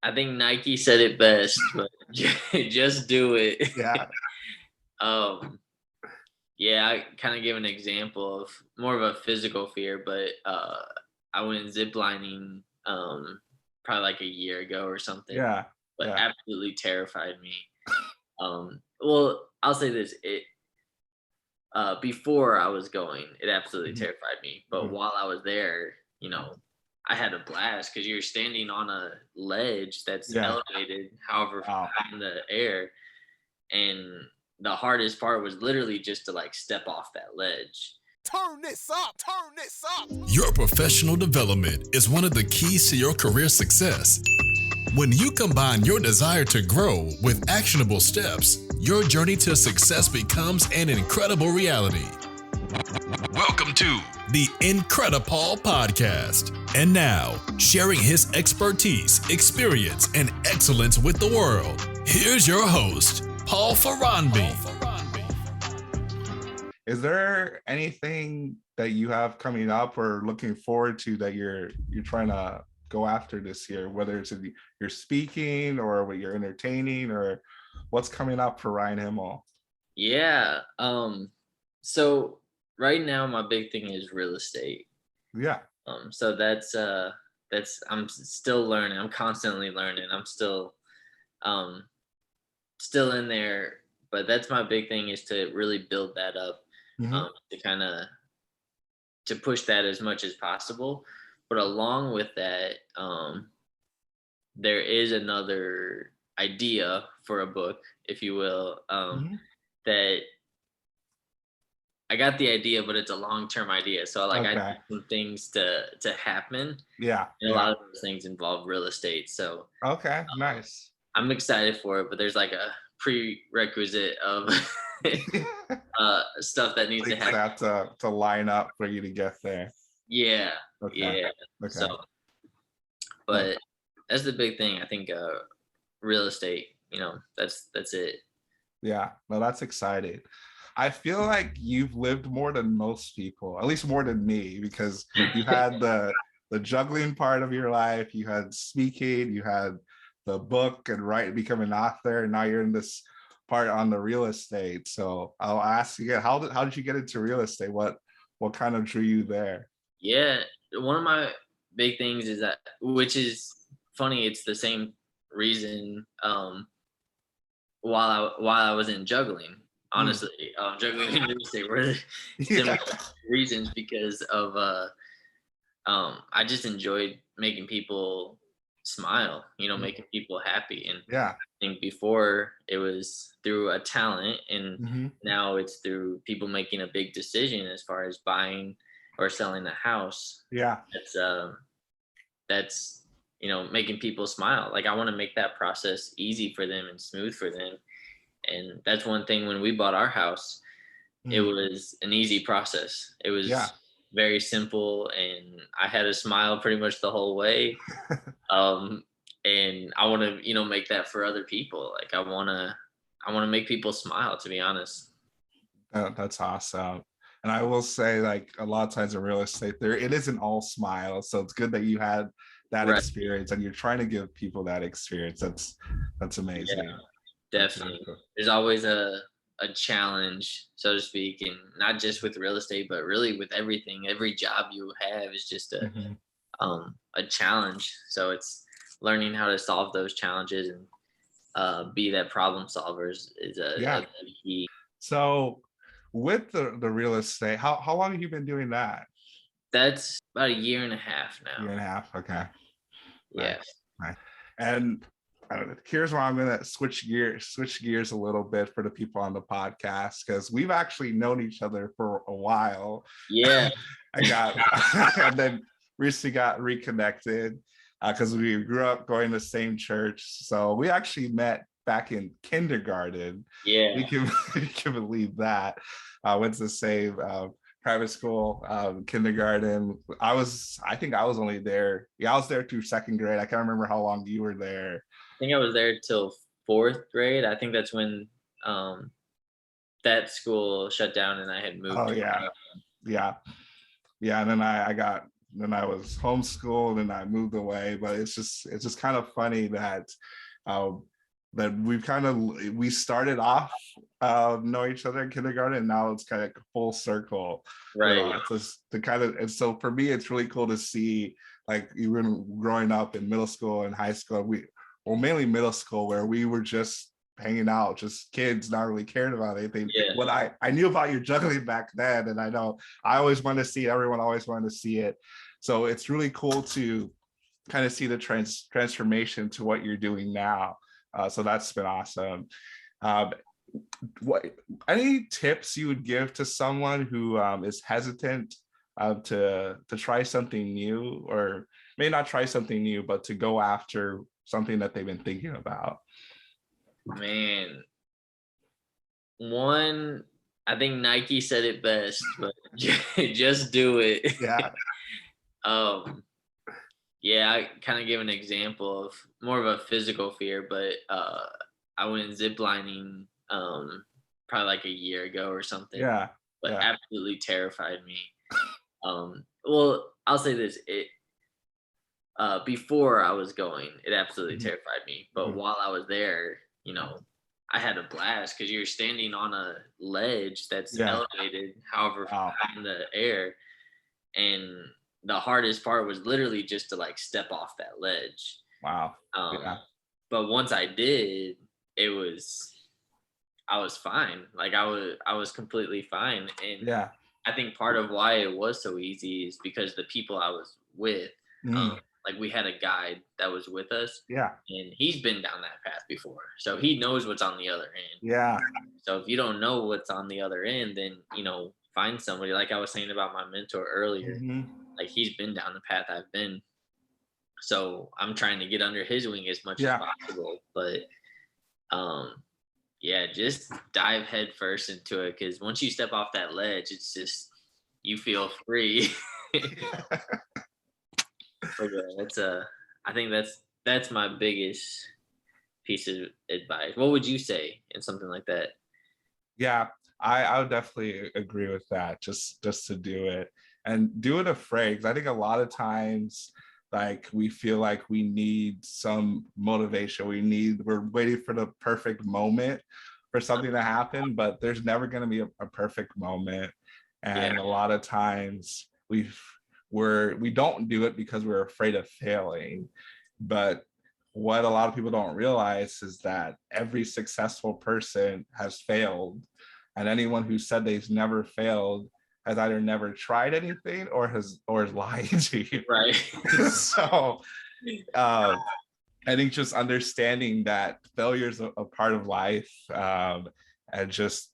I think Nike said it best, but just do it. Yeah. um, yeah, I kind of gave an example of more of a physical fear, but I went ziplining probably like a year ago or something, Yeah. but Yeah. absolutely terrified me. Well, I'll say this: before I was going, it absolutely Mhm. terrified me. But Mhm. while I was there, I had a blast because you're standing on a ledge that's Yeah. elevated, however Wow. high in the air, and the hardest part was literally just to like step off that ledge. Turn this up, turn this up. Your professional development is one of the keys to your career success. When you combine your desire to grow with actionable steps, your journey to success becomes an incredible reality. Welcome to the IncrediPaul Podcast. And now, sharing his expertise, experience, and excellence with the world, here's your host, Paul Faranbi. Is there anything that you have coming up or looking forward to that you're trying to go after this year, whether it's your speaking or what you're entertaining, or what's coming up for Ryan Himmel? Yeah. So right now my big thing is real estate. Yeah. So that's I'm still learning. I'm constantly learning. I'm still in there, but that's my big thing is to really build that up, Mm-hmm. to kind of to push that as much as possible. But along with that, there is another idea for a book, if you will, Mm-hmm. that I got the idea, but it's a long-term idea. So like I Okay. need some things to happen. Yeah. And a Yeah. lot of those things involve real estate. So Okay. Nice. I'm excited for it, but there's like a prerequisite of stuff that needs to Things happen. have to line up for you to get there. Yeah. Okay. Yeah. Okay. So, but that's the big thing. I think real estate, that's it. Yeah. No, that's exciting. I feel like you've lived more than most people, at least more than me, because you had the juggling part of your life, you had speaking, you had the book and become an author, and now you're in this part on the real estate. So I'll ask you again, how did you get into real estate? What kind of drew you there? Yeah. One of my big things is that, which is funny, it's the same reason while I was in juggling. Honestly, juggling and real estate were similar reasons because of I just enjoyed making people smile, making people happy. And Yeah. I think before it was through a talent, and Mm-hmm. now it's through people making a big decision as far as buying or selling a house. Yeah. That's making people smile. Like I want to make that process easy for them and smooth for them. And that's one thing when we bought our house, it was an easy process. It was very simple, and I had a smile pretty much the whole way. And I want to, make that for other people. Like I want to make people smile, to be honest. That's awesome. And I will say, like, a lot of times in real estate, it isn't all smiles. So it's good that you had that experience and you're trying to give people that experience. That's amazing. Yeah. Definitely. There's always a challenge, so to speak, and not just with real estate, but really with everything. Every job you have is just a challenge. So it's learning how to solve those challenges and be that problem solver is a key. So with the real estate, how long have you been doing that? That's about a year and a half now. Year and a half. Okay. Yeah. Nice. And here's where I'm gonna switch gears a little bit for the people on the podcast, because we've actually known each other for a while. Yeah. and then recently got reconnected because we grew up going to the same church. So we actually met back in kindergarten. Yeah. We can believe that. Went to the same private school, kindergarten. I think I was only there. Yeah, I was there through second grade. I can't remember how long you were there. I think I was there till fourth grade. I think that's when that school shut down and I had moved. Oh yeah. And then I got then I was homeschooled and I moved away. But it's just kind of funny that that we started off knowing each other in kindergarten, and now it's kind of full circle. Right. Just to kind of, and so for me, it's really cool to see, like, even growing up in middle school and high school, mainly middle school, where we were just hanging out, just kids, not really caring about anything. Yeah. What I knew about your juggling back then, and I know I always wanted to see it, everyone always wanted to see it. So it's really cool to kind of see the transformation to what you're doing now. So that's been awesome. What any tips you would give to someone who is hesitant to try something new, or may not try something new, but to go after something that they've been thinking about? Man, one, I think Nike said it best, but just do it. Yeah. Yeah, I kind of give an example of more of a physical fear, but I went ziplining probably like a year ago or something. Yeah. But absolutely terrified me. Well, I'll say this: before I was going, it absolutely terrified me. But while I was there, I had a blast because you're standing on a ledge that's elevated, however, in the air, and the hardest part was literally just to like step off that ledge. Wow. But once I did, I was fine. Like I was completely fine. And I think part of why it was so easy is because the people I was with, like we had a guide that was with us. Yeah. And he's been down that path before. So he knows what's on the other end. Yeah. So if you don't know what's on the other end, then, find somebody, like I was saying about my mentor earlier. Like he's been down the path I've been. So I'm trying to get under his wing as much as possible. But just dive head first into it, because once you step off that ledge, it's just, you feel free. But I think that's my biggest piece of advice. What would you say in something like that? Yeah, I would definitely agree with that. Just to do it, and do it afraid. Because I think a lot of times, like, we feel like we need some motivation. We're waiting for the perfect moment for something to happen, but there's never going to be a perfect moment. And a lot of times we don't do it because we're afraid of failing. But what a lot of people don't realize is that every successful person has failed, and anyone who said they've never failed has either never tried anything or has lied to you. Right. So I think just understanding that failure is a part of life, and just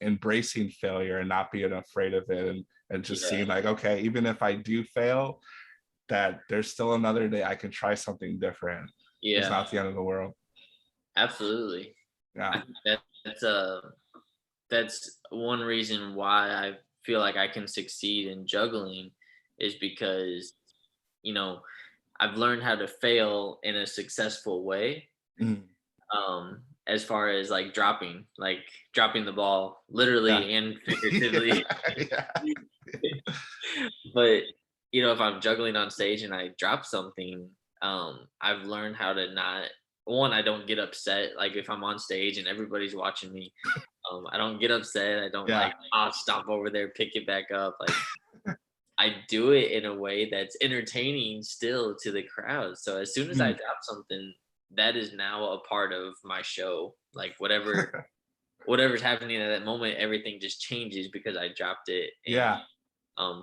embracing failure and not being afraid of it, and just seeing like, okay, even if I do fail, that there's still another day I can try something different. Yeah. It's not the end of the world. Absolutely. Yeah. That's one reason why I feel like I can succeed in juggling, is because, I've learned how to fail in a successful way. As far as like dropping the ball, literally and figuratively. But if I'm juggling on stage and I drop something, I've learned how to I don't get upset. Like if I'm on stage and everybody's watching me, I don't get upset. I don't stop over there, pick it back up. Like I do it in a way that's entertaining still to the crowd. So as soon as I drop something, that is now a part of my show. Like whatever's happening at that moment, everything just changes because I dropped it. And,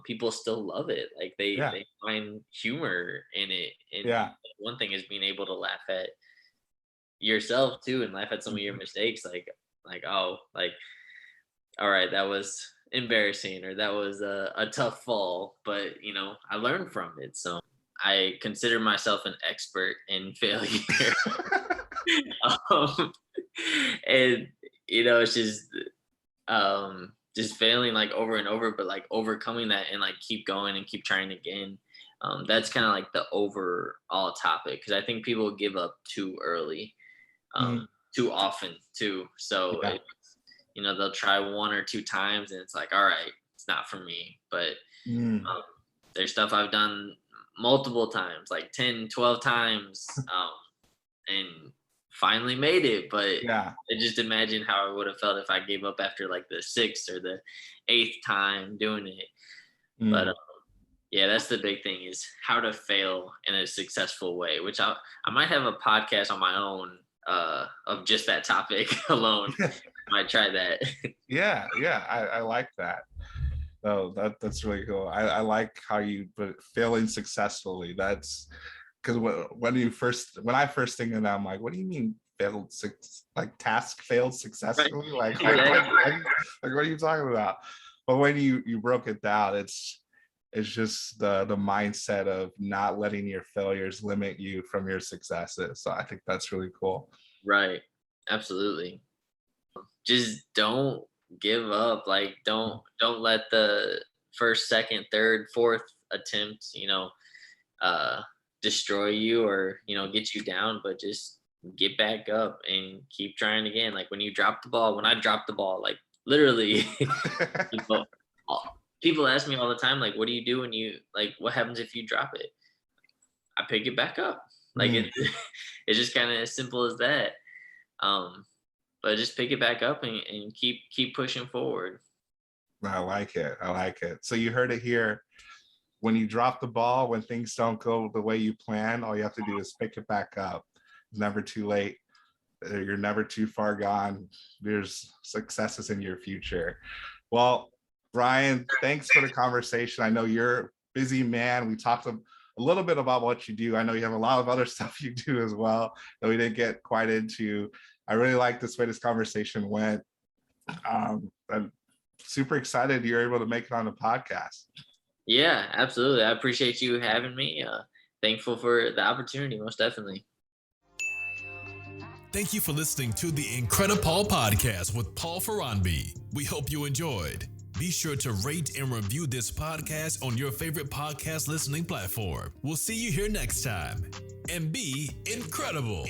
people still love it. Like they find humor in it. And one thing is being able to laugh at yourself too, and laugh at some of your mistakes. All right, that was embarrassing, or that was a tough fall, but I learned from it. So I consider myself an expert in failure. And it's just failing like over and over, but like overcoming that and like keep going and keep trying again. That's kind of like the overall topic, because I think people give up too early, too often too. So they'll try one or two times and it's like, all right, it's not for me. But there's stuff I've done multiple times, like 10, 12 times, and finally made it. But I just imagine how I would have felt if I gave up after like the 6th or the 8th time doing it. But yeah, that's the big thing, is how to fail in a successful way, which I might have a podcast on my own of just that topic alone. Might try that. Yeah, I like that. Oh, that's really cool. I like how you put failing successfully. That's because when I first think of that, I'm like, what do you mean task failed successfully? Right. Like what are you talking about? But when you broke it down, it's just the mindset of not letting your failures limit you from your successes. So I think that's really cool. Right. Absolutely. Just don't give up. Like don't let the first, second, third, fourth attempt, destroy you or, get you down, but just get back up and keep trying again. Like when I dropped the ball, like literally people ask me all the time, like, what do you do when what happens if you drop it? I pick it back up. Like it's just kind of as simple as that. But just pick it back up and keep pushing forward. I like it. So you heard it here. When you drop the ball, when things don't go the way you plan, all you have to do is pick it back up. It's never too late. You're never too far gone. There's successes in your future. Well, Ryan, thanks for the conversation. I know you're a busy man. We talked a little bit about what you do. I know you have a lot of other stuff you do as well that we didn't get quite into. I really like this way this conversation went. I'm super excited you're able to make it on the podcast. Yeah, absolutely. I appreciate you having me. Thankful for the opportunity, most definitely. Thank you for listening to the IncrediPaul Podcast with Paul Ferranbi. We hope you enjoyed. Be sure to rate and review this podcast on your favorite podcast listening platform. We'll see you here next time. And be incredible.